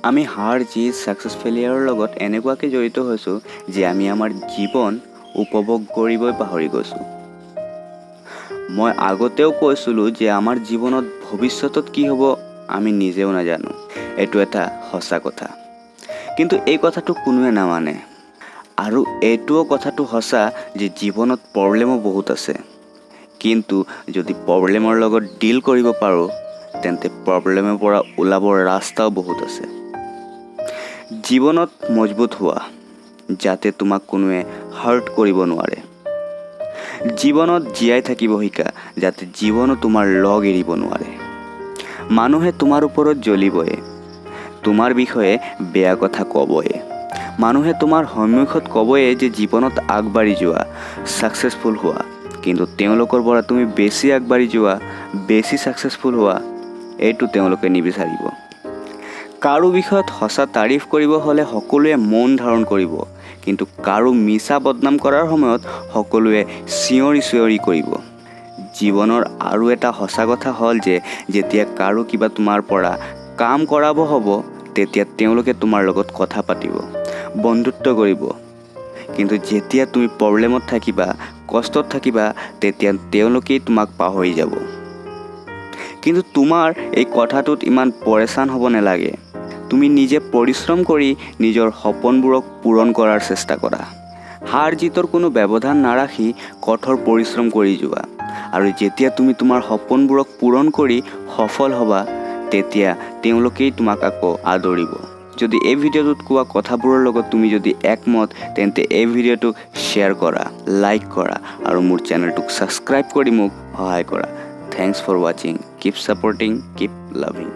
আমি হাৰ জিত ছাকচেছ ফেলিয়াৰৰ লগত এনেকুৱাকৈ জড়িত হৈছোঁ যে আমি আমাৰ জীৱন উপভোগ কৰিবই পাহৰি গৈছোঁ। মই আগতেও কৈছিলোঁ যে আমাৰ জীৱনত ভৱিষ্যতত কি হ'ব আমি নিজেও নাজানো। এইটো এটা সঁচা কথা, কিন্তু এই কথাটো কোনোৱে নামানে। আৰু এইটোও কথাটো সঁচা যে জীৱনত প্ৰব্লেমো বহুত আছে, কিন্তু যদি প্ৰব্লেমৰ লগত ডিল কৰিব পাৰোঁ তেন্তে প্ৰব্লেমৰ পৰা ওলাবৰ ৰাস্তাও বহুত আছে। জীৱনত মজবুত হোৱা যাতে তোমাক কোনোৱে হাৰ্ট কৰিব নোৱাৰে। জীৱনত জীয়াই থাকিব শিকা যাতে জীৱনো তোমাৰ লগ এৰিব নোৱাৰে। মানুহে তোমাৰ ওপৰত জ্বলিবই, তোমাৰ বিষয়ে বেয়া কথা ক'বই। মানুহে তোমাৰ সন্মুখত ক'বই যে জীৱনত আগবাঢ়ি যোৱা, ছাকচেছফুল হোৱা, কিন্তু তেওঁলোকৰ পৰা তুমি বেছি আগবাঢ়ি যোৱা, বেছি ছাকচেছফুল হোৱা এইটো তেওঁলোকে নিবিচাৰিব। কাৰো বিষয়ত সঁচা তাৰিফ কৰিব হ'লে সকলোৱে মন ধাৰণ কৰিব, কিন্তু কাৰো মিছা বদনাম কৰাৰ সময়ত সকলোৱে চিঞৰি চিঞৰি কৰিব। জীৱনৰ আৰু এটা সঁচা কথা হ'ল যে যেতিয়া কাৰো কিবা তোমাৰ পৰা কাম কৰাব হ'ব তেতিয়া তেওঁলোকে তোমাৰ লগত কথা পাতিব, বন্ধুত্ব কৰিব, কিন্তু যেতিয়া তুমি প্ৰব্লেমত থাকিবা, কষ্টত থাকিবা তেতিয়া তেওঁলোকেই তোমাক পাহৰি যাব। কিন্তু তোমাৰ এই কথাটোত ইমান পৰেচান হ'ব নালাগে। তুমি নিজে পৰিশ্ৰম কৰি নিজৰ সপোনবোৰক পূৰণ কৰাৰ চেষ্টা কৰা। হাৰ জিতৰ কোনো ব্যৱধান নাৰাখি কঠোৰ পৰিশ্ৰম কৰি যোৱা, আৰু যেতিয়া তুমি তোমাৰ সপোনবোৰক পূৰণ কৰি সফল হ'বা তেতিয়া তেওঁলোকেই তোমাক আকৌ আদৰিব। যদি এই ভিডিঅ'টোত কোৱা কথাবোৰৰ লগত তুমি যদি একমত তেন্তে এই ভিডিঅ'টো শ্বেয়াৰ কৰা, লাইক কৰা আৰু মোৰ চেনেলটোক ছাবস্ক্ৰাইব কৰি মোক সহায় কৰা। Thanks for watching. Keep supporting, keep loving.